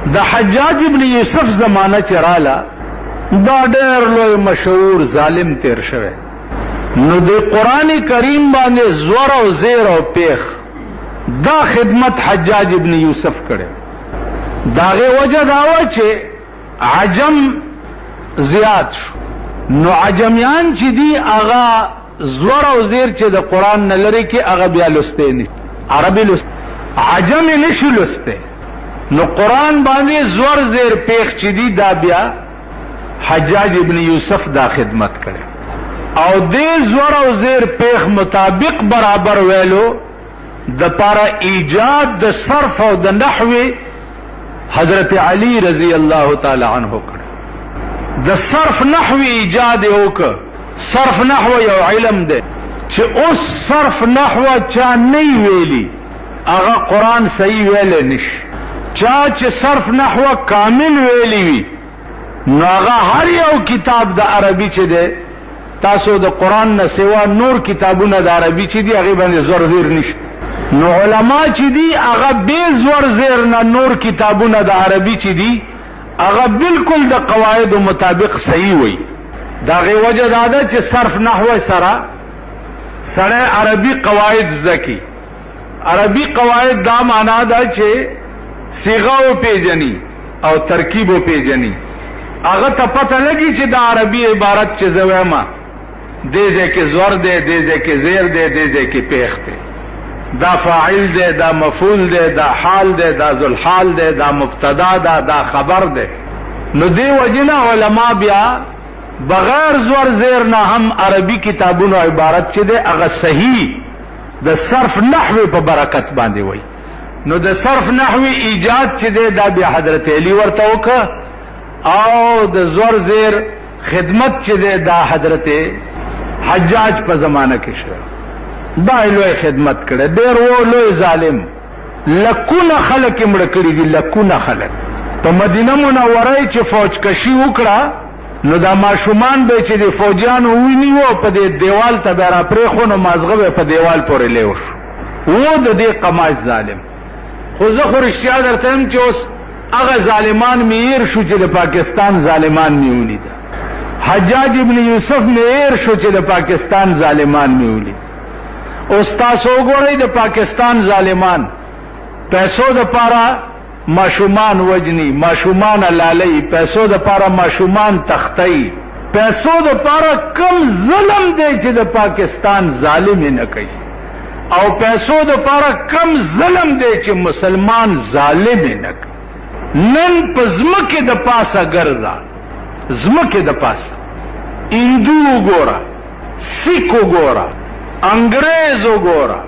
د حجاج ابن یوسف زمانہ چراله دا ډېر لوی مشهور ظالم تیر شوی. نو د قرآن کریم باندې زور او زیر او پیخ دا خدمت حجاج ابن یوسف کړي. داغه وجه داوا چې عجم زیات شو. نو عجمیان چې دی هغه زور او زیر چې د قرآن نه لري کې هغه بیا لسته نه عربي لسته عجم نشي لسته. نو قرآن باندې زور زیر پیخ چې دی دا بیا حجاج ابن یوسف دا خدمت کړي. او دې زور او زیر پیخ مطابق برابر ویلو د پاره ایجاد د صرف او د نحو حضرت علی رضی الله تعالی عنہ کړ. د صرف نحو ایجاد وک. صرف نحو یو علم دی چې اوس صرف نحو چا نه ویلی هغه قرآن صحیح ویل نشي. چا چې صرف نحو کامل ویلی وی نو هغه هر یو کتاب د عربي چې دی تاسو د قرآن نه سوا نور کتابونه د عربي چې دی هغه باندې زور زیر نشته. نو علما چې دی هغه به زور زیر نه نور کتابونه د عربي چې دی هغه بالکل د قواعد مطابق صحیح وي. داغه وجه دا ده چې صرف نحو سره عربي قواعد ذکی. عربي قواعد دا معنا ده چې صيغه او پیجنی او ترکیب او پیجنی هغه ته پته لګي چې د عربي عبارت چې زویما دې ځکه زور دې دې ځکه زیر دې دې ځکه پیخ دې دا فاعل دے دا مفعول دے دا حال دے دا ذل حال دے دا مبتدا دا خبر دے. نو دی وجنا علماء بیا بغیر زور زیر نہ ہم عربی کتابونو عبارت چھ دے اگر صحیح د صرف نحو په برکت باندې وای. نو د صرف نحو ایجاد چھ دے دا بیا حضرت علی ورته وکړه او د زور زیر خدمت چھ دے دا حضرت حجاج په زمانہ کې شو. دا لوی خدمت کړه. ډېر و لوی ظالم لکونه خلک مړ کړي دي. لکونه خلک په مدینه منوره چې فوج کشي وکړه نو دا ماشومان به چې د فوجیانو ونیو په دې دیوال ته به را پرېښو نو مازغه په دیوال پورې لیو شو. و د دې قماش ظالم. خو زه خو رښتیا درته یم چې اوس هغه ظالمان مې هېر شو چې د پاکستان ظالمان مې ولیده. حجاج ابن یوسف مې هېر شو چې د پاکستان ظالمان مې ولیده. اوس تاسو وګورئ د پاکستان ظالمان پیسو د پاره ماشومان وجنی ماشومان لالی پیسو د پاره ماشومان تختی پیسو د پاره کم ظلم دی چې د پاکستان ظالم نه کوي او پیسو د پاره کم ظلم دی چې مسلمان ظالم نه کوي. نن په ځمکې د پاسه ګرځا ځمکې د پاسه هندو وګوره سیک وګوره انګريز وګوره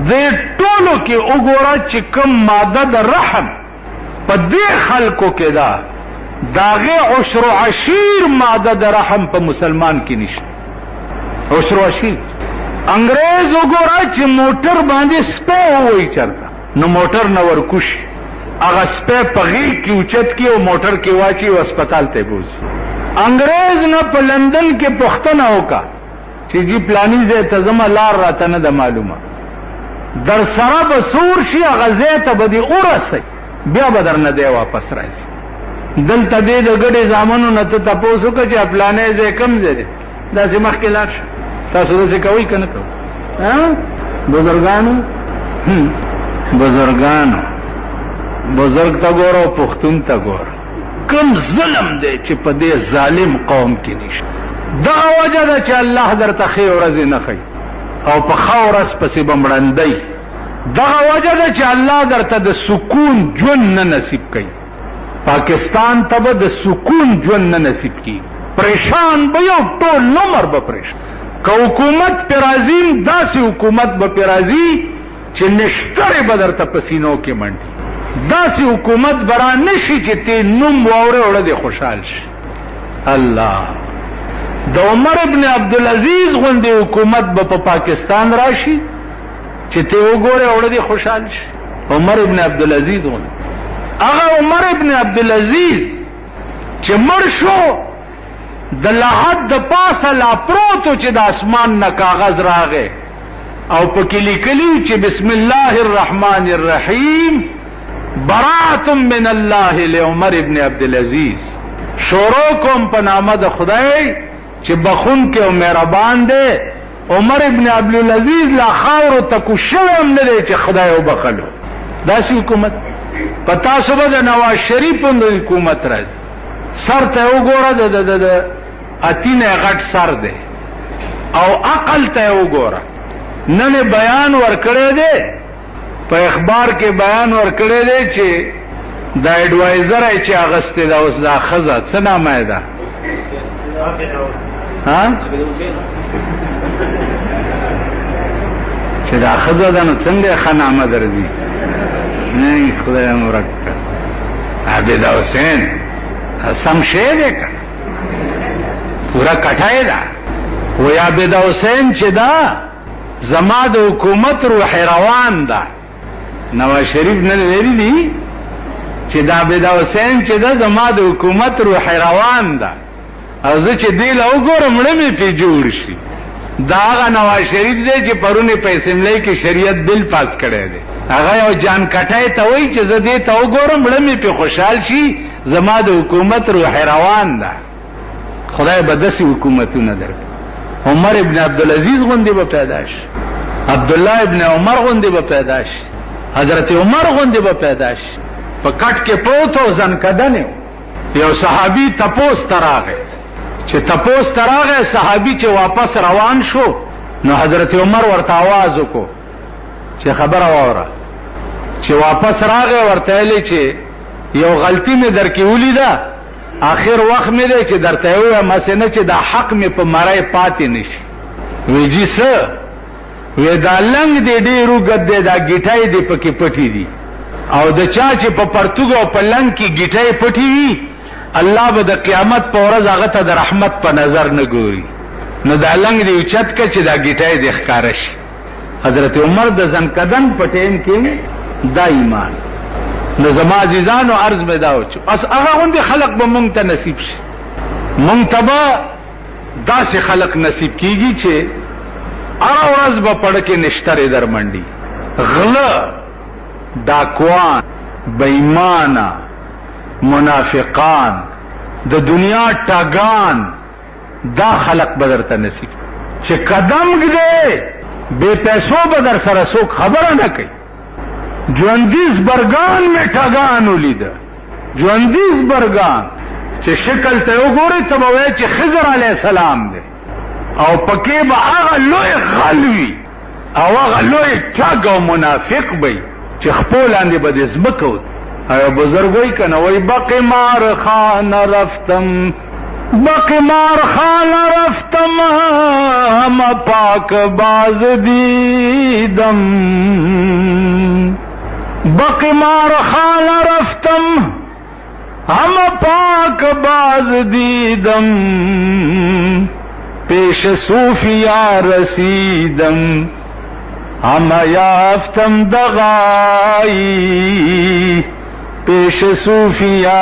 دې ټولو کې وګوره چې کوم ماده د رحم په دې خلکو کې ده داغه عشر و عشیر ماده د رحم په مسلمان کې نشته. عشر و عشیر. انګريز وګوره چې موټر باندې سپه وای چرته نو موټر نه ورکوش هغه سپه په غیږ کې اوچت کې او موټر کې واچي او هسپتال ته بوزي. انګريز نه په لندن کې پښتنه وکا چې جی پلانی زه ته زما لار راته نه ده معلومه در سره به سور شي غزه ته به دی اورسي بیا به در نه دی واپس راځي. دلته دې د ګډې زامنو نه ته تاسو کې چې پلانې زه کم زه دا سم مخ کې لار تاسو څه کوي کنه کوي ها بزرګانو بزرګ تا ګورو پښتون تا ګور کم ظلم دی چې په دې ظالم قوم کې نشته. دا وجه ده چې الله درته خیر ورځ نه کوي او په خورس پسې بمړندای. دا وجه ده چې الله درته د سکون ژوند نه نصیب کوي. پاکستان ته به د سکون ژوند نه نصیب کی. پریشان به یو ټول عمر به پریشان. که حکومت پر عظیم داسې حکومت به پر عظیم چې نشتره به درته پسینو کې منډي. داسې حکومت برا نشي چې تی نوم واوره وړه دې خوشحال شي. الله د عمر ابن عبدالعزیز غوندې حکومت به په پاکستان راشي چې ته وګوره وړه دې خوشحال شي. عمر ابن عبدالعزیز غوندې هغه عمر ابن عبدالعزیز چې مړ شو د لحد د پاسه لا پروتو چې د اسمان نه کاغذ راغی او پکې لیکلی چې بسم الله الرحمن الرحیم براءت من الله لعمر ابن عبدالعزیز، شروع کوم په نامه د خدای چې بخون کې او مهربان دی. عمر ابن عبدالعزیز لا خاورو تکو شوی هم نه دی چې خدای وبخلو. داسې حکومت پتا صبح د نواز شریف په حکومت راځي، سر ته وګوره د اتینه غټ سر دی، او عقل ته وګوره. نن بیان ورکړی دی په اخبار کې، بیان ورکړی دی چې دا ایڈوایزر ای چې اغستې ده اوس دا ښځه څه نامه یې ده؟ چې دا ښځه ده نو څنګه ښه نامه درځي؟ نه خدای مو ورک کړه. عابده حسین سم شی دی که پورا کټه ده. وی عابده حسین چې دا زما د حکومت روح روان ده. نواز شریف نه لري دي چې دا عابده حسین چې دا زما د حکومت روح روان ده، او زه چې دی له وګورم مړه مې پې جوړ شي. دا هغه نواز شریف دی چې پرونې په اسمبلی کې شریعت بل پاس کړی دی. هغه یو جان کټی ته وایي چې زه دې ته وګورم مړه مې پې خوشحال شي، زما د حکومت روح روان ده. خدای به داسې حکومتونه درکړي. عمر ابن عبدالعزیز غوندې به پیدا شي، عبدالله ابن عمر غوندې به پیدا شي، حضرت عمر غوندې به پیدا شي. په کټ کې پروت او زنکدن یو صحابي تپوس ته راغی، چې تپوس ته راغی صحابي چې واپس روان شو، نو حضرت عمر ورته آواز وکړو چې خبره واوره. چې واپس راغی ورته ویلې چې یو غلطي مې درکې ولیده، آخر وخت مې دی چې درته یې ووایم هسې نه چې دا حق مې په مری پاتې نه شي. وی جي څه؟ وی دا لنګ دی ډېر اوږد دی، دا ګیټۍ دی پکې پټې دي، او د چا چې په پرتوګ او په لنګ کې ګیټۍ پټې وي الله به د قیامت په ورځ هغه ته د رحمت په نظر نه ګوري. نو دا لنګ دی اوچت که چې دا ګیټۍ دی ښکاره شي. حضرت عمر د زنکدن په ټیم کې دا ایمان. نو زما عزیزانو عرض مې دا وچو بس هغه غوندې خلق به مونږ ته نصیب شي. مونږ ته به داسې خلق نصیب کیږي چې هره ورځ به پړه کې نشترې در منډي، غله، ډاکوان، بېایمانه، منافقان، د دنیا ټاګان، دا خلق به درته نصیب چې قدم ږدې بے پیسو به در سره څوک خبره نه کوي. ژوندیز برګان مې ټاګان ولیده، ژوندیز برګان چې شکل ته وګورې ته به وایې چې خضر علیه السلام دی، او پکې به هغه لوی غل وي او هغه لوی ټاګ او منافق به چې خپو لاندې به د ځمکه و. او بزرگ وی کنه وی بقمار خان رفتم، بقمار خان رفتم، هم پاک باز دیدم، بقمار خان رفتم، هم پاک باز دیدم، پیش صوفیا رسیدم، هم یافتم دغایی، پیش صوفیا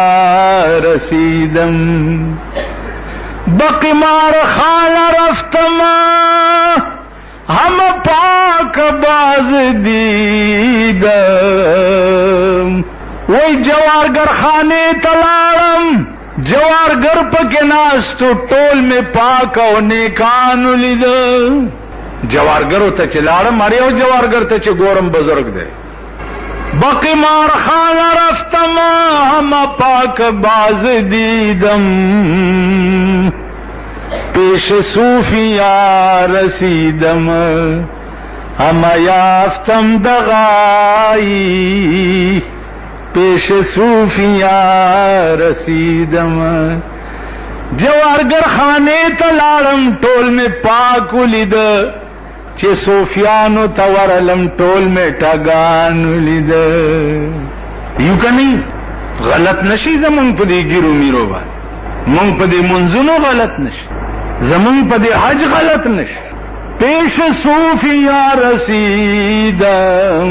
رسیدم، بقمار خان رفتم، هم پاک باز دیدم. وی جوارگر خانے تلارم، جوارگر پک ناستو ټول میں پاک او نیکان لیدم. جوارگرو ته چلارم، هر یو جوارگر ته چې ګورم بزرگ دی. بقمار خان رفتم، هم پاک باز دیدم، پیش صوفیا رسیدم، هم یافتم دغایی، پیش صوفیا رسیدم. جوارگر خانے تلارم ټول میں پاک ولید، چې صوفیانو تورلم ټول میں ټاګان ولید. یو کنی غلط نشي زمون په دې ګیرو میرو باندې، مونږ په دې منځونو غلط نشي، زمون په دې حج غلط نشي. پیش صوفیا رسیدم،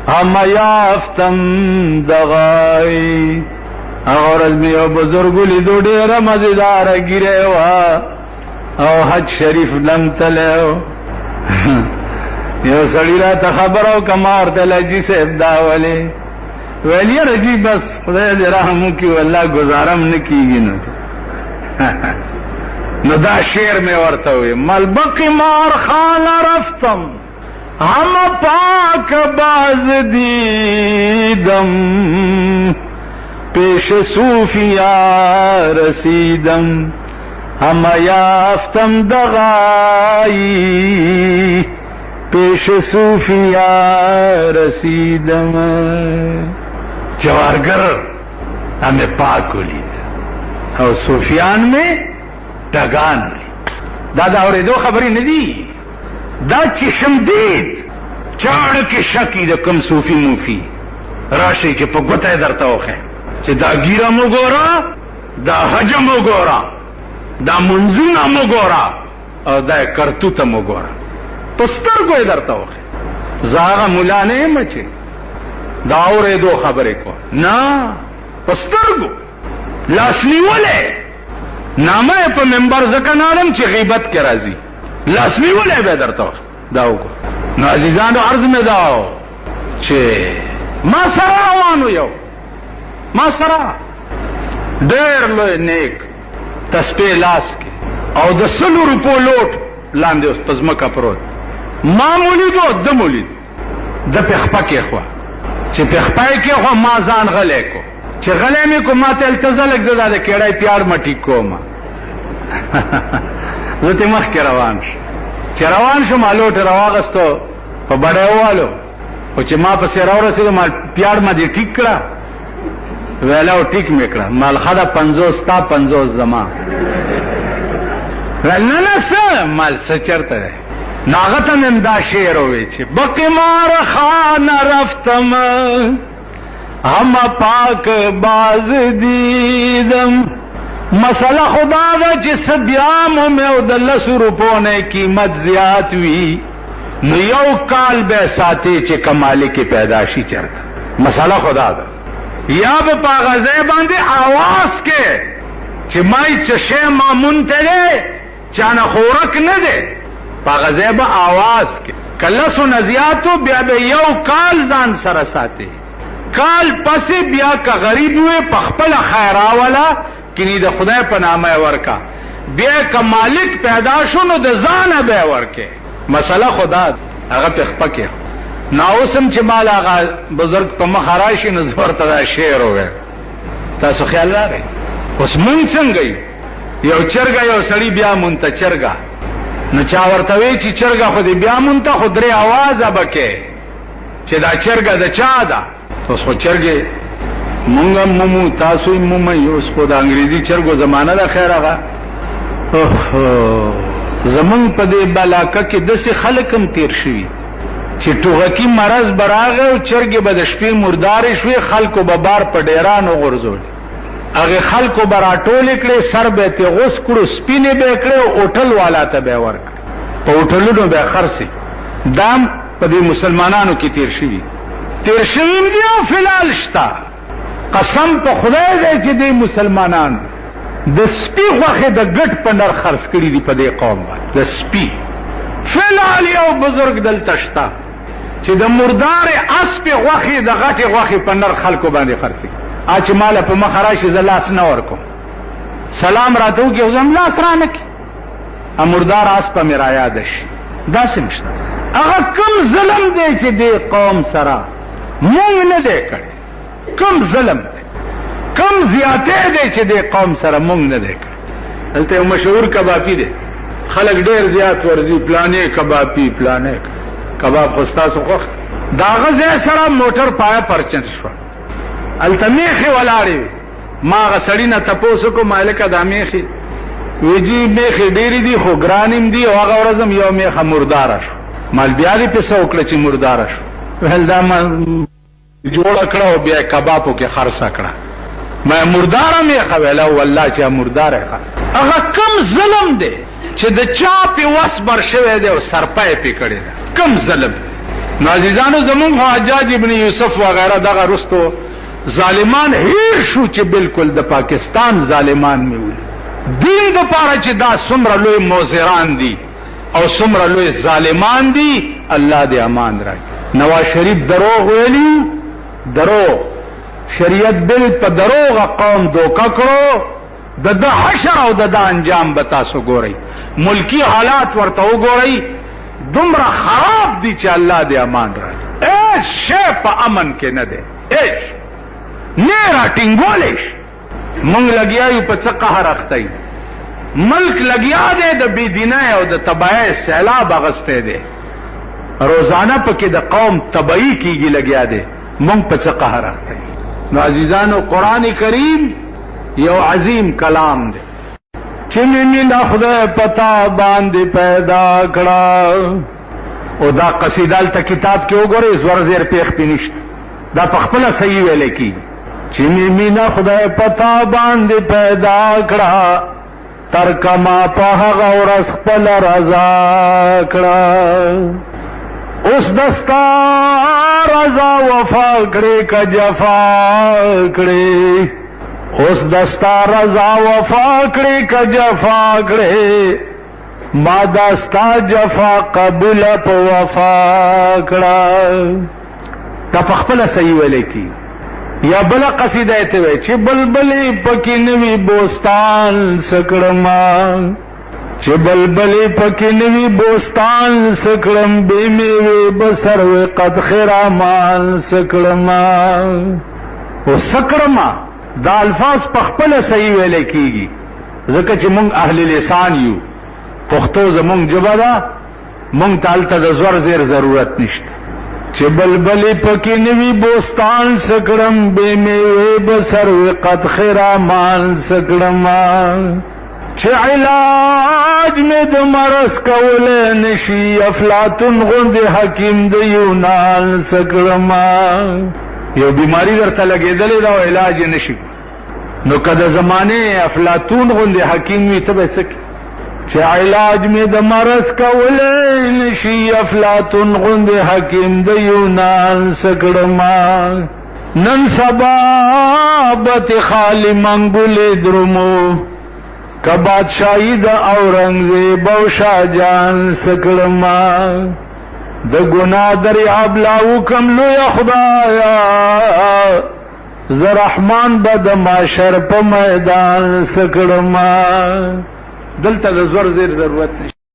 هم یافتم دغای. اورز می او بزرگو لیدو ډیره مزیدار ګیره وا، او حج شریف لم تلو. یو سړی را ته خبرو کمار ته لجی صاحب دا ولی ویلی رجی بس خدای دې رحم وکړي والله گزارم نه کیږي نو دا شعر میں ورته وی ملبق مار خان رفتم ہم پاک باز دیدم پیش صوفیا رسیدم ہم یافتم دغائی پیش صوفیا رسیدم جوارگر ہمیں پاک لید اور صوفیان میں ڈگان دادا اور دو خبریں ندی دا چشم دید چاڑ کے شکی دا کم صوفی موفی راشی چی پا گتا درتا ہوخے چی دا گیرا مو گورا دا حجم مو گورا دا منزونا مو گورا اور دا کرتوتا مو گورا پستر کو درتا ہوخے زاغا ملانے مچے دا اور دو خبریں کو نا پستر کو لاسنی والے نامہ پا ممبر زکنانم چی غیبت کے رازی لاسنی والے بے درتا ہو داو کو نو عزیزان دو عرض میں داو چی ما سرا روانو یو ما سرا دیر لوی نیک تسپی لاس کی او د 100 روپو لوٹ لاندے اس پزمکا پروت ما مولیدو د مولید د پخپا کی خوا چی پخپای کی خوا ما زان غلے کو چی غلے میں کو ما تلتزلک زدہ دے کیڑای پیار مٹی کو ما زتی مخ کی روان شو چی روان شو ما لوٹ رواغستو پا بڑے والو او چی ما پسی رو رسیدو ما پیار ما دی ٹک کرا ویلاو ٹک میں کرا مال خدا 50 تا 50 زمان ویلنا نسا مال سچرتا ہے ناغتا نمدا شیر ہوئے چی بقمار خان رفتم ہم پاک باز دیدم مسئلہ خدا دا جس بیام میں او دا 10 روپوں نے قیمت زیاد ہوئی نو یو کال بے ساتے چے کمالے کی پیداشی چرتا مسئلہ خدا دا یا با پاغذے باندے آواز کے چے مائی چشے مامون تلے چانا خورک نہ دے پاغذے با آواز کے کلسو نزیاتو بیا بے یو کال زان سرساتے کال پسی بیا کا غریب ہوئے پخپل خیراولا کنی دا خدای پا نامہ ورکا بیا کا مالک پیدا شنو دا زان بے ورکے مسئلہ خدا اگا پخپکے ناوسم چی مال آغا بزرگ پا مخاراشی نزور تا شیر ہو گئے تاسو خیال را رہے اس من سنگئی یو چرگا یو سڑی بیا منتا چرگا نو چاورتوی چی چرگا خودی بیا منتا خود ری آوازا بکے چی دا چرگا دا چا دا تو اس خود چرگے منگا ممو تاسوی ممی اس خود انگریزی چرگو زمانہ دا خیر آگا زمان پا دے بلاکا کی دس خلقم تیر شوی چی ٹوغکی مرض براغه او چرگی با دشپی مرداری شوی خلقو ببار پا دیرانو غرزولی اگه خلقو برا ٹولی کڑی سر بیتی غس کڑو سپینی بے کڑی او اوٹل والا تا بے ورک پا اوٹلونو بے خرسی دام پا دی مسلمانانو کی تیر شویم دیو فلال شتا قسم پا خدای دے چی دی مسلمانانو د سپی خوخی دا گٹ پا نر خرس کری دی پا دی قوم با دا سپی فلال یو بزرگ دل تشتا چی دا مردار اسپی غوخی دا غٹ غوخی پا نر خلقو باندی خرسی آچی مالا پا مخراشی زلاس نور کو سلام راتو کی حضم لاس رانکی مردار اسپا میرا یادش دا سمشتا اگا کم ظلم دے چی دے قوم سرا مونگ ندے کڑی کم ظلم دے کم زیادے دے چی دے قوم سرا مونگ ندے کڑی دلتے مشہور کبابی دے خلق ډیر زیات ورزی پلانے کبابی پلانے کباب خستاسو خوخ داغز سره موٹر پایا پرچن شو التمیخی ولاړی ما غسړی نه تپوسو کو مالک د میخي ویجی میخي ډیری دی خو ګرانیم دی او هغه ورځم یو میخه مردار شو مال بیا دی په سوکړه چې مردار شو ول دا ما جوړ کړو بیا کبابو کې خرڅ کړه ما مردار میخه ویلا والله چې مردار هغه کم ظلم دی چې د چا په وس بر شوی دی او سرپای پی کړی کم ظلم نازیزانو زمون حجاج ابن یوسف وغیرہ دغه رستو ظالمان هیر شو چې بالکل د پاکستان ظالمان میول دین د پاره چې دا څومره لوی موزران دي او څومره لوی ظالمان دي الله دې امان راکړي نواز شریف دروغ ویلی دروغ شریعت بل په دروغه قوم دوکه کړو د حشر او د انجام به تاسو ګورئ ملکی حالات ورته وګورئ دومره خراب دي چې الله دې امان راکړي ایش شی په امن کې نه دی ایش نه راټینګولیش مونږ لګیا یو په څه قهر اختی ملک لګیا دی د بېدینۍ او د تباهۍ سیلاب اغستی دی روزانه پکې د قوم تباهي کیږي لګیا دی مونږ په څه قهر اختی نو عزیزانو قرآن کریم یو عظیم کلام دی چې مینه خدای پتا باندې پیدا کړه او دا قصیده الته کتاب کې وګورئ زور زیر پیخ پې نشته دا په خپله صحیح ویلی کېږي چې مینه خدای پتا باندې پیدا کړه تر کما په هغه ورځ خپله رضا کړه اوس دستا رضا وفا کړې که جفا کړې اوس دستا رضا وفا کړې که جفا کړې ما دستا جفا قبول په وفا کړه دا په خپله صحیح ویلی کېږي یا بل قصیده ته وای چې بلبلې پکې نوی بوستان سکړما چې بلبلې پکې نوی بوستان سکړم بے میوه بسر و قد خرامان سکړما او سکړما دا الفاظ په خپل صحیح ویل کېږي ځکه چې مونږ اهل لسان یو پښتو زمونږ ژبه ده مونږ ته د زور زیر ضرورت نشته چې بلبلې پکې نوی بوستان سکړم بے میوه بسر و قد خرامان سکړما چې علاج مې د مرض کولی نشي افلاطون غوندې حکیم د یونان سکړما یو بیماری درته لګېدلې ده او علاج یې نشي نو که د زمانې افلاطون غوندې حکیم وي ته به څه چې علاج می د مرض کولی نشي افلاطون غوندې حکیم د یونان سکړما نن سبا بت خالی منګولې درمو که بادشاہی د اورنګزیب او شاهجان سکړما د ګناه دریاب لاو کم لویه خدایا زه رحمان به د محشر په میدان سکړما دلته د زور زیر ضرورت نشته